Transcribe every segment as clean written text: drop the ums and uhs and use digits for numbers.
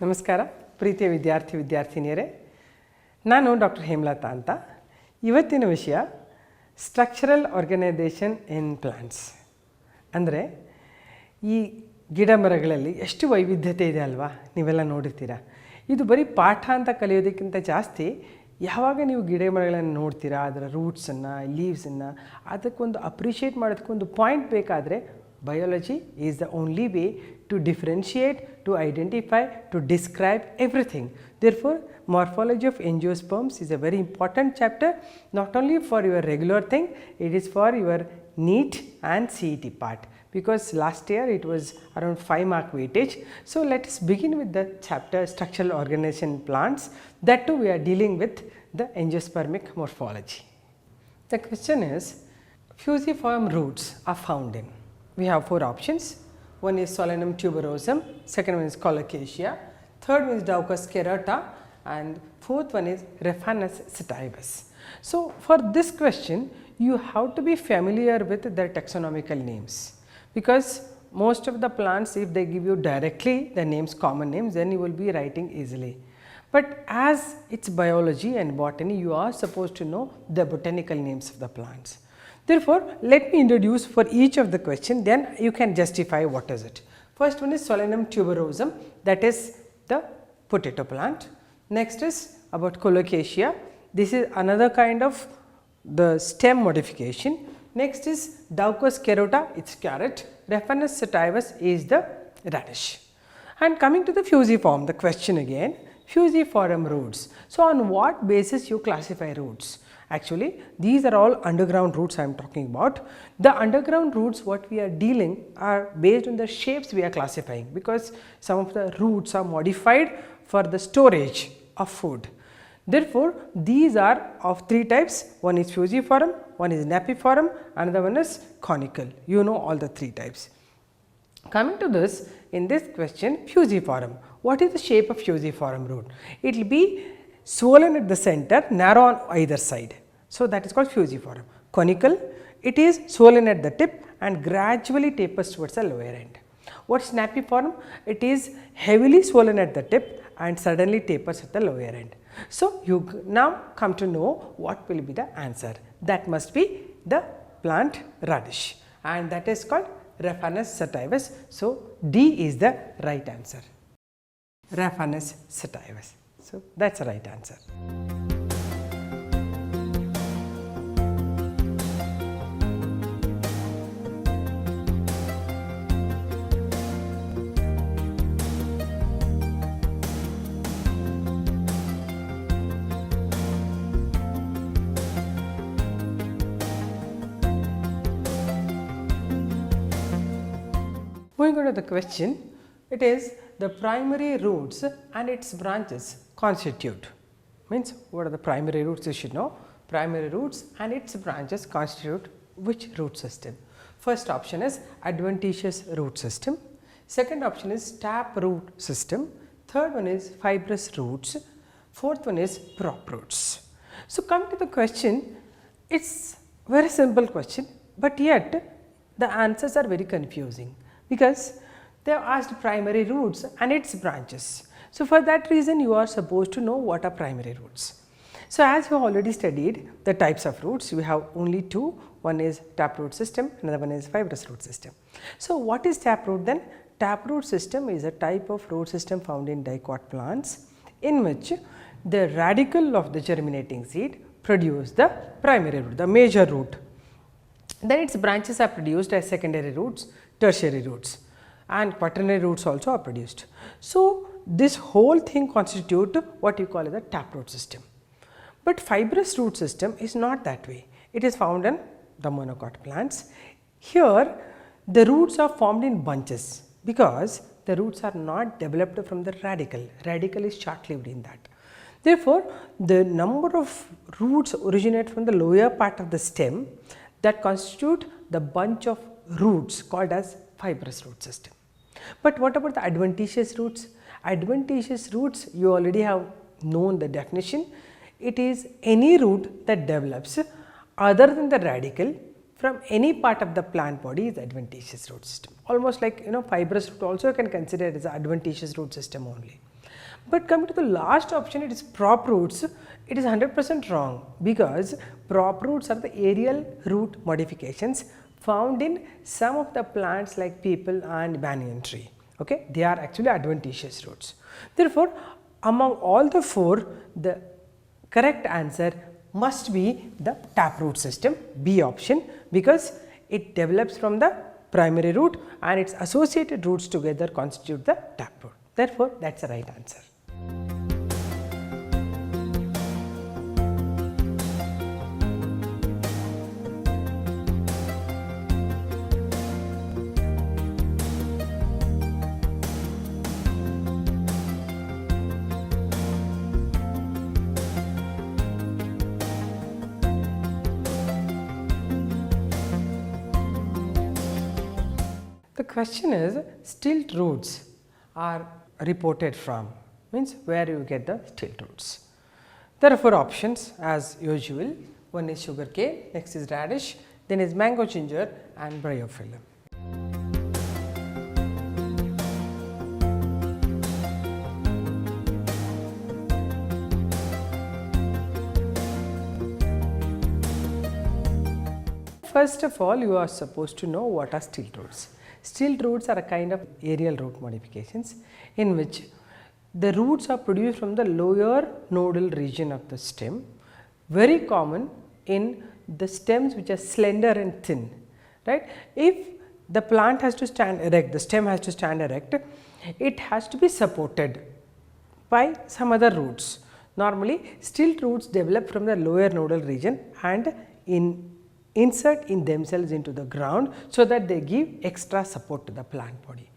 ನಮಸ್ಕಾರ ಪ್ರೀತಿಯ ವಿದ್ಯಾರ್ಥಿನಿಯರೇ, ನಾನು ಡಾಕ್ಟರ್ ಹೇಮಲತಾ ಅಂತ. ಇವತ್ತಿನ ವಿಷಯ ಸ್ಟ್ರಕ್ಚರಲ್ ಆರ್ಗನೈಸೇಷನ್ ಇನ್ ಪ್ಲಾಂಟ್ಸ್. ಅಂದರೆ ಈ ಗಿಡ ಮರಗಳಲ್ಲಿ ಎಷ್ಟು ವೈವಿಧ್ಯತೆ ಇದೆ ಅಲ್ವಾ, ನೀವೆಲ್ಲ ನೋಡಿರ್ತೀರ. ಇದು ಬರೀ ಪಾಠ ಅಂತ ಕಲಿಯೋದಕ್ಕಿಂತ ಜಾಸ್ತಿ ಯಾವಾಗ ನೀವು ಗಿಡ ಮರಗಳನ್ನು ನೋಡ್ತೀರಾ, ಅದರ ರೂಟ್ಸನ್ನು, ಲೀವ್ಸನ್ನು, ಅದಕ್ಕೊಂದು ಅಪ್ರಿಷಿಯೇಟ್ ಮಾಡೋದಕ್ಕೊಂದು ಪಾಯಿಂಟ್ ಬೇಕಾದರೆ biology is the only way to differentiate, to identify, to describe everything. Therefore, morphology of angiosperms is a very important chapter, not only for your regular thing, it is for your NEET and CET part, because last year it was around 5 mark weightage. So, let us begin with the chapter structural organization in plants. That too we are dealing with the angiospermic morphology. The question is, fusiform roots are found in. We have 4 options. One is Solanum Tuberosum, second one is Colocasia, third one is Colocasia, and fourth one is Raphanus sativus. So, for this question you have to be familiar with their taxonomical names, because most of the plants, if they give you directly the names, common names, then you will be writing easily. But as it's biology and botany, you are supposed to know the botanical names of the plants. Therefore, let me introduce for each of the question, then you can justify what is it. First one is Solanum tuberosum, that is the potato plant. Next is about Colocasia. This is another kind of the stem modification. Next is Colocasia, it's carrot. Raphanus sativus is the radish. And coming to the fusiform, the question again, fusiform roots. So, on what basis you classify roots? Actually, these are all underground roots I am talking about. The underground roots what we are dealing are based on the shapes we are classifying, because some of the roots are modified for the storage of food. Therefore, these are of 3 types. One is fusiform, one is napiform, another one is conical. You know all the 3 types. Coming to this, in this question, fusiform. What is the shape of fusiform root? It will be swollen at the center, narrow on either side. So, that is called fusiform. Conical, it is swollen at the tip and gradually tapers towards the lower end. What is napiform? It is heavily swollen at the tip and suddenly tapers at the lower end. So, you now come to know what will be the answer. That must be the plant radish, and that is called Raphanus sativus. So, D is the right answer, Raphanus sativus. So, that is the right answer. Moving on to the question, it is the primary roots and its branches constitute. Means what are the primary roots? You should know. Primary roots and its branches constitute which root system? First option is adventitious root system. Second option is tap root system. Third one is fibrous roots. Fourth one is prop roots. So, coming to the question, it's very simple question, but yet the answers are very confusing, because they have asked primary roots and its branches. So, for that reason you are supposed to know what are primary roots. So, as you have already studied the types of roots, we have only 2, one is taproot system, another one is fibrous root system. So, what is taproot then? Taproot system is a type of root system found in dicot plants, in which the radicle of the germinating seed produce the primary root, the major root. Then its branches are produced as secondary roots, tertiary roots, and quaternary roots also are produced. So, this whole thing constitute what you call as a taproot system. But fibrous root system is not that way. It is found in the monocot plants. Here the roots are formed in bunches, because the roots are not developed from the radicle. Radicle is short lived in that. Therefore, the number of roots originate from the lower part of the stem, that constitute the bunch of roots called as fibrous root system. But what about the adventitious roots? Adventitious roots, you already have known the definition. It is any root that develops other than the radicle from any part of the plant body is adventitious root system. Almost like fibrous root also you can consider it as an adventitious root system only. But coming to the last option, it is prop roots. It is 100% wrong, because prop roots are the aerial root modifications found in some of the plants like peepal and banyan tree. Okay, they are actually adventitious roots. Therefore, among all the four, the correct answer must be the taproot system, B option, because it develops from the primary root and its associated roots together constitute the taproot. Therefore, that is the right answer. The question is, stilt roots are reported from, means where you get the stilt roots. There are four options as usual. One is sugarcane, next is radish, then is mango ginger and bryophyllum. First of all, you are supposed to know what are stilt roots. Stilt roots are a kind of aerial root modifications in which the roots are produced from the lower nodal region of the stem, very common in the stems which are slender and thin, right. If the plant has to stand erect, the stem has to stand erect, it has to be supported by some other roots. Normally, stilt roots develop from the lower nodal region and insert in themselves into the ground, so that they give extra support to the plant body.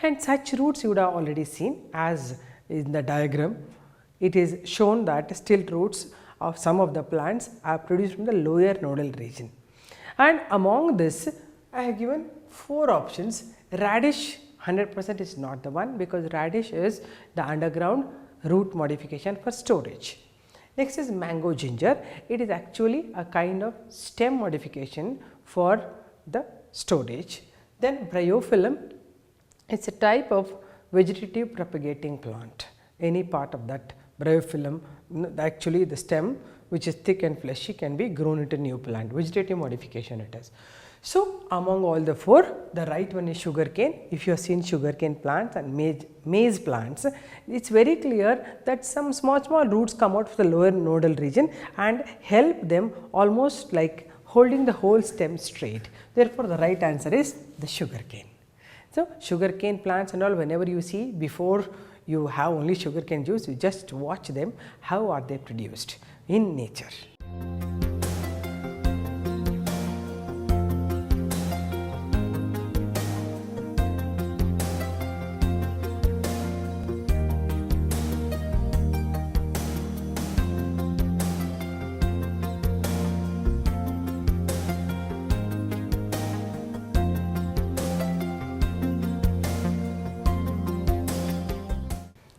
And such roots you would have already seen, as in the diagram. It is shown that stilt roots of some of the plants are produced from the lower nodal region. And among this, I have given four options. Radish 100% is not the one, because radish is the underground root modification for storage. Next is mango ginger. It is actually a kind of stem modification for the storage. Then bryophyllum, it is a type of vegetative propagating plant. Any part of that bryophyllum, actually the stem which is thick and fleshy, can be grown into new plant, vegetative modification it is. So, among all the four, the right one is sugarcane. If you have seen sugarcane plants and maize plants, it is very clear that some small roots come out of the lower nodal region and help them almost like holding the whole stem straight. Therefore, the right answer is the sugarcane. So, sugarcane plants and all, whenever you see, before you have only sugarcane juice, you just watch them, how are they produced in nature.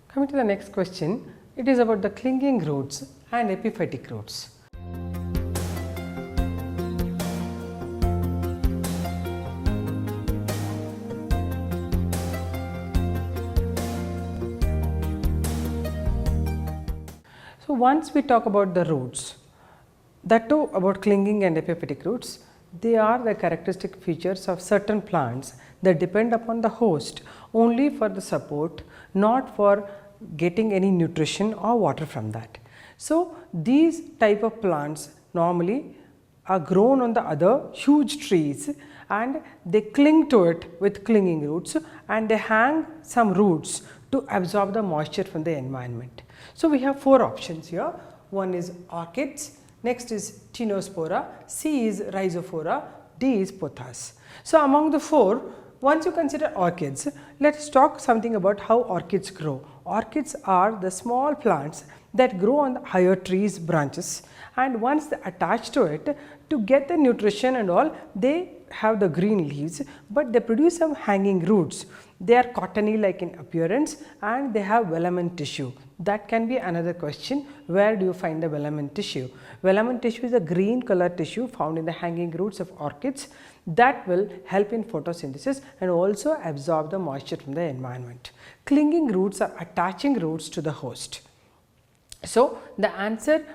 Coming to the next question, it is about the clinging roots and epiphytic roots. So, once we talk about the roots, that too about clinging and epiphytic roots, they are the characteristic features of certain plants that depend upon the host only for the support, not for getting any nutrition or water from that. So, these type of plants normally are grown on the other huge trees and they cling to it with clinging roots, and they hang some roots to absorb the moisture from the environment. So, we have four options here. One is orchids, next is Ctenospora, C is Rhizophora, D is Pothos. So, among the four, once you consider orchids, let us talk something about how orchids grow. Orchids are the small plants that grow on the higher trees branches, and once they attach to it, to get the nutrition and all, they have the green leaves, but they produce some hanging roots. They are cottony like in appearance and they have velamen tissue. That can be another question, where do you find the velamen tissue? Velamen tissue is a green color tissue found in the hanging roots of orchids. that will help in photosynthesis and also absorb the moisture from the environment. Clinging roots are attaching roots to the host. So, the answer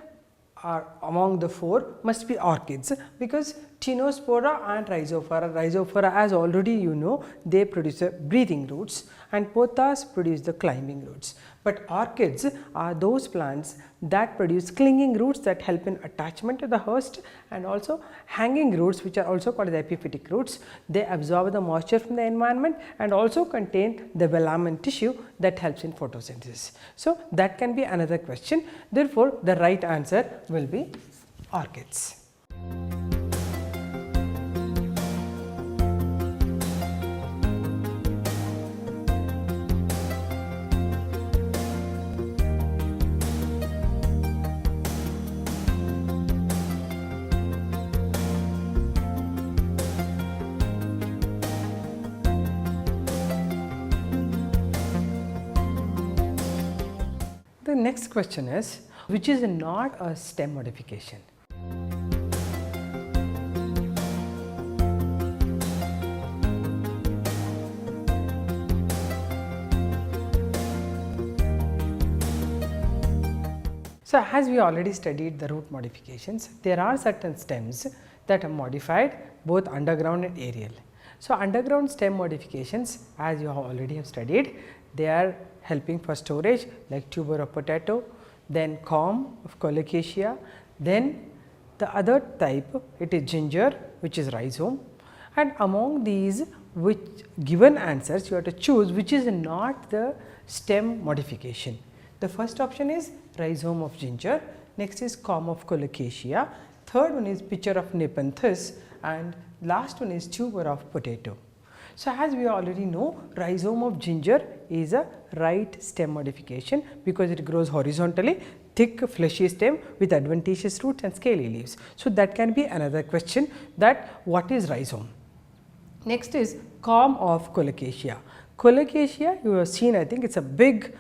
are among the four must be orchids, because Ctenospora and Rhizophora as already you know, they produce breathing roots and pothos produce the climbing roots. But orchids are those plants that produce clinging roots that help in attachment to the host, and also hanging roots which are also called as epiphytic roots. They absorb the moisture from the environment and also contain the velamen tissue that helps in photosynthesis. So, that can be another question. Therefore, the right answer will be orchids. The next question is, which is not a stem modification? So, as we already studied the root modifications, there are certain stems that are modified both underground and aerial. So, underground stem modifications, as you already have studied, they are helping for storage like tuber of potato, then corm of Colocasia, then the other type it is ginger, which is rhizome, and among these which given answers you have to choose which is not the stem modification. The first option is rhizome of ginger, next is corm of Colocasia, third one is pitcher of Nepenthes, and last one is tuber of potato. So, as we already know, rhizome of ginger is a right stem modification because it grows horizontally, thick fleshy stem with adventitious roots and scaly leaves. So, that can be another question, that what is rhizome. Next is corm of Colocasia. Colocasia, you have seen, I think it is a big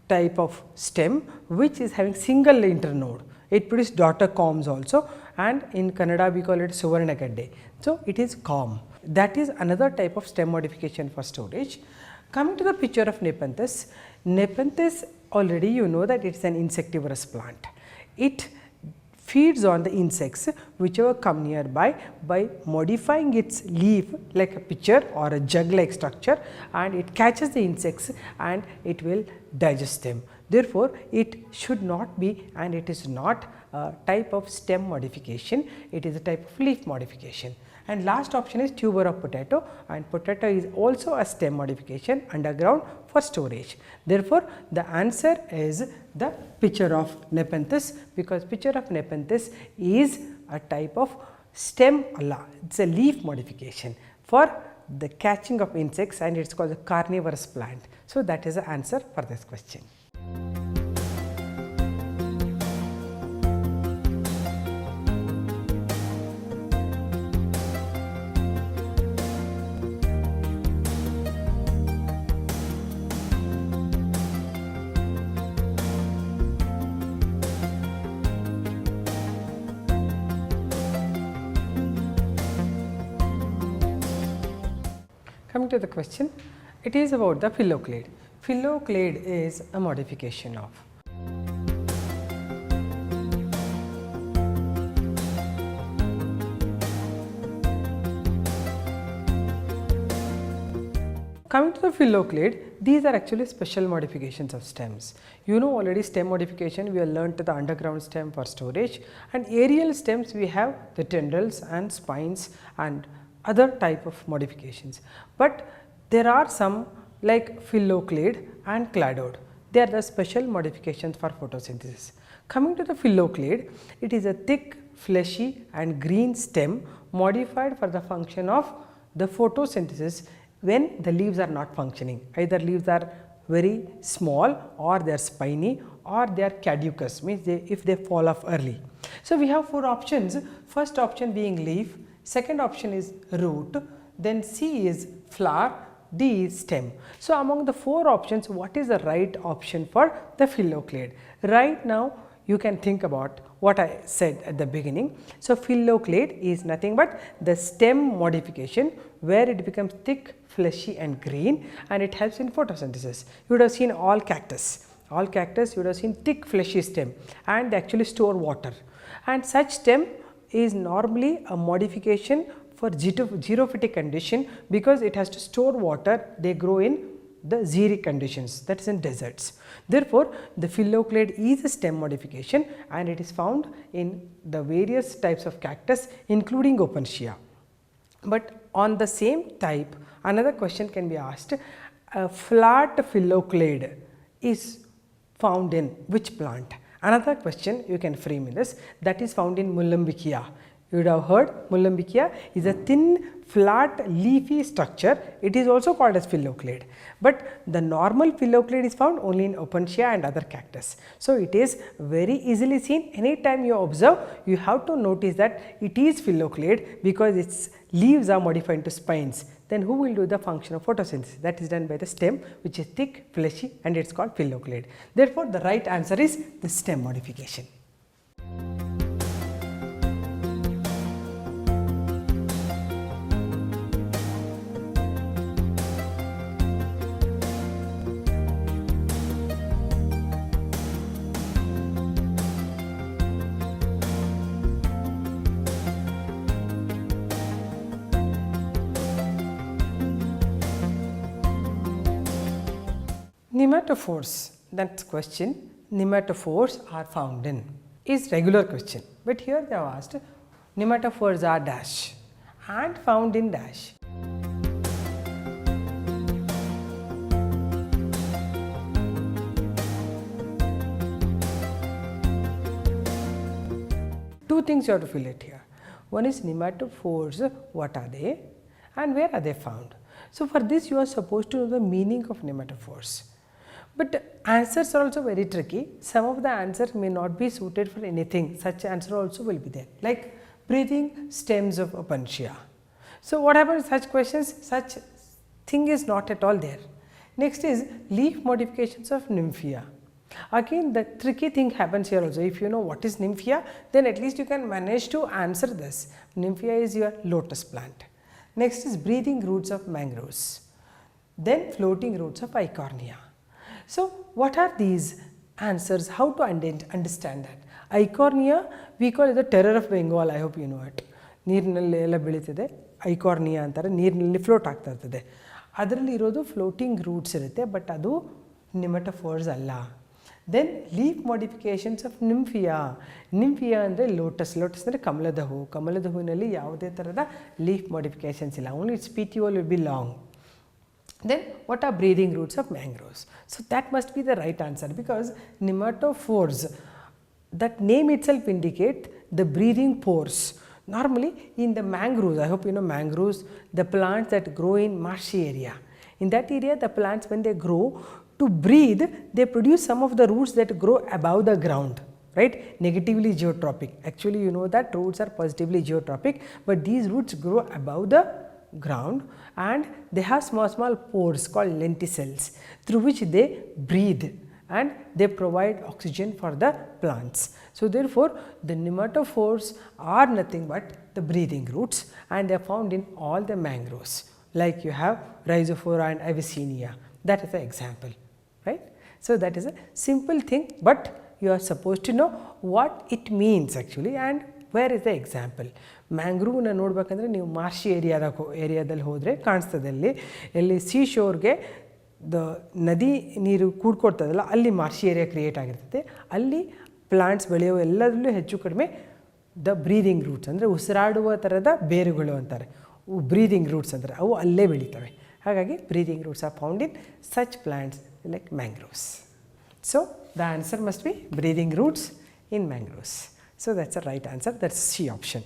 type of stem which is having single internode. It produces daughter corms also, and in Kannada we call it Suvarnagadde. So, it is corm. That is another type of stem modification for storage. Coming to the picture of Nepenthes, Nepenthes already you know that it is an insectivorous plant. It feeds on the insects whichever come nearby by modifying its leaf like a pitcher or a jug like structure, and it catches the insects and it will digest them. Therefore, it should not be, and it is not a type of stem modification, it is a type of leaf modification. And last option is tuber of potato, and potato is also a stem modification underground for storage. Therefore, the answer is the pitcher of Nepenthes, because pitcher of Nepenthes is a type of stem, it is a leaf modification for the catching of insects, and it is called a carnivorous plant. So, that is the answer for this question. Coming to the question, it is about the phylloclade. Phylloclade is a modification of. Coming to the phylloclade, these are actually special modifications of stems. You know already stem modification, we have learnt the underground stem for storage, and aerial stems we have the tendrils and spines and other type of modifications. But there are some like phylloclade and cladode, they are the special modifications for photosynthesis. Coming to the phylloclade, it is a thick, fleshy and green stem modified for the function of the photosynthesis when the leaves are not functioning. Either leaves are very small, or they are spiny, or they are caducous, means if they fall off early. So, we have four options, first option being leaf, second option is root, then C is flower, D is stem. So, among the four options, what is the right option for the phylloclade? Right now you can think about what I said at the beginning. So, phylloclade is nothing but the stem modification where it becomes thick, fleshy and green, and it helps in photosynthesis. You would have seen all cactus you would have seen thick fleshy stem, and they actually store water, and such stem is normally a modification for xerophytic condition because it has to store water. They grow in the xeric conditions, that is in deserts. Therefore, the phylloclade is a stem modification and it is found in the various types of cactus including Opuntia. But on the same type, another question can be asked, a flat phylloclade is found in which plant? Another question you can frame in this, that is found in Mullambicea. You would have heard Mullambicea is a thin, flat, leafy structure. It is also called as phylloclade, but the normal phylloclade is found only in Opuntia and other cactus. So, it is very easily seen. Anytime you observe, you have to notice that it is phylloclade because its leaves are modified into spines. Then who will do the function of photosynthesis? That is done by the stem, which is thick, fleshy, and it is called phylloclade. Therefore, the right answer is the stem modification. Pneumatophores, that question, pneumatophores are found in, is regular question, but here they have asked pneumatophores are dash and found in dash. Two things you have to fill it here. One is pneumatophores, what are they and where are they found? So, for this you are supposed to know the meaning of pneumatophores. But answers are also very tricky. Some of the answers may not be suited for anything. Such answer also will be there, like breathing stems of Opuntia. So, what happens such questions? Such thing is not at all there. Next is leaf modifications of Nymphea. Again, the tricky thing happens here also. If you know what is Nymphea, then at least you can manage to answer this. Nymphea is your lotus plant. Next is breathing roots of mangroves. Then floating roots of Eichhornia. So, what are these answers? How to understand that? Eichhornia, we call it the terror of Bengal. I hope you know it. ನೀರಿನಲ್ಲಿ ಎಲ್ಲ ಬೆಳೀತದೆ, Eichhornia ಅಂತಾರೆ, ನೀರಿನಲ್ಲಿ float ಆಗ್ತಾ ಇರ್ತದೆ. ಅದರಲ್ಲಿ ಇರೋದು floating roots ಇರುತ್ತೆ, ಬಟ್ ಅದು ನಿಮಟೋಫೋರ್ಸ್ ಅಲ್ಲ. Then leaf modifications of nymphaea. Nymphaea ಅಂದರೆ ಲೋಟಸ್. ಲೋಟಸ್ ಅಂದರೆ ಕಮಲದ ಹೂವು. ಕಮಲದ ಹೂವಿನಲ್ಲಿ ಯಾವುದೇ ಥರದ ಲೀಫ್ ಮೋಡಿಫಿಕೇಶನ್ಸ್ ಇಲ್ಲ, only it's petiole will be long. Then what are breathing roots of mangroves? So, that must be the right answer because pneumatophores, that name itself indicate the breathing pores. Normally in the mangroves, I hope you know mangroves, the plants that grow in marshy area. In that area, the plants when they grow to breathe, they produce some of the roots that grow above the ground, right? Negatively geotropic. Actually, you know that roots are positively geotropic, but these roots grow above the ground and they have small pores called lenticels through which they breathe and they provide oxygen for the plants. So, therefore, the pneumatophores are nothing but the breathing roots and they are found in all the mangroves, like you have Rhizophora and Avicennia. That is the example, right? So, that is a simple thing, but you are supposed to know what it means actually and where is the example. ಮ್ಯಾಂಗ್ರೂವ್ನ ನೋಡಬೇಕಂದ್ರೆ ನೀವು ಮಾರ್ಷಿ ಏರಿಯಾದಲ್ಲಿ ಹೋದರೆ ಕಾಣಿಸ್ತದೆ. ಎಲ್ಲಿ sea ಶೋರ್ಗೆ ನದಿ ನೀರು ಕೂಡ್ಕೊಡ್ತದಲ್ಲ, ಅಲ್ಲಿ ಮಾರ್ಷಿ area create ಆಗಿರ್ತದೆ. ಅಲ್ಲಿ ಪ್ಲಾಂಟ್ಸ್ ಬೆಳೆಯೋ ಎಲ್ಲದರಲ್ಲೂ ಹೆಚ್ಚು ಕಡಿಮೆ ದ ಬ್ರೀದಿಂಗ್ ರೂಟ್ಸ್ ಅಂದರೆ ಉಸಿರಾಡುವ ಥರದ ಬೇರುಗಳು ಅಂತಾರೆ. ಬ್ರೀದಿಂಗ್ ರೂಟ್ಸ್ ಅಂದರೆ ಅವು ಅಲ್ಲೇ ಬೆಳೀತವೆ. ಹಾಗಾಗಿ breathing roots are found in such plants like mangroves. So the answer must be breathing roots in mangroves. So, that is the right answer, that is C option.